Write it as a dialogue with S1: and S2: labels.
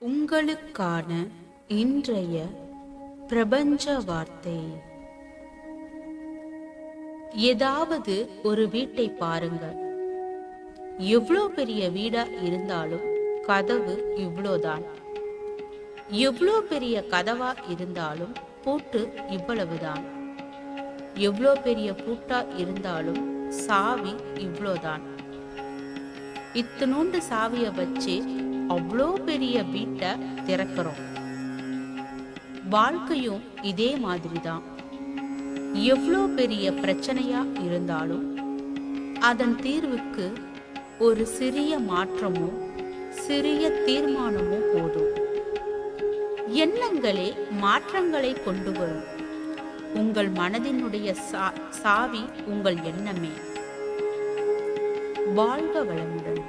S1: உங்களுக்கான இன்றைய பிரபஞ்ச வார்த்தை. ஏதாவது ஒரு வீட்டை பாருங்க. எவ்வளோ பெரிய வீடா இருந்தாலும் கதவு இவ்வளோதான். எவ்வளோ பெரிய கதவா இருந்தாலும் பூட்டு இவ்வளவுதான். எவ்வளோ பெரிய பூட்டா இருந்தாலும் சாவி இவ்வளோதான். இத்தினோண்டு சாவியை வச்சு அவ்வளோ பெரிய வீட்டை திறக்கிறோம். வாழ்க்கையும் இதே மாதிரி தான். எவ்வளோ பெரிய பிரச்சனையா இருந்தாலும் அதன் தீர்வுக்கு ஒரு சிறிய மாற்றமோ சிறிய தீர்மானமோ போதும். எண்ணங்களே மாற்றங்களை கொண்டு வரும். உங்கள் மனதினுடைய சாவி உங்கள் எண்ணமே. வாழ்க வளமுடன்.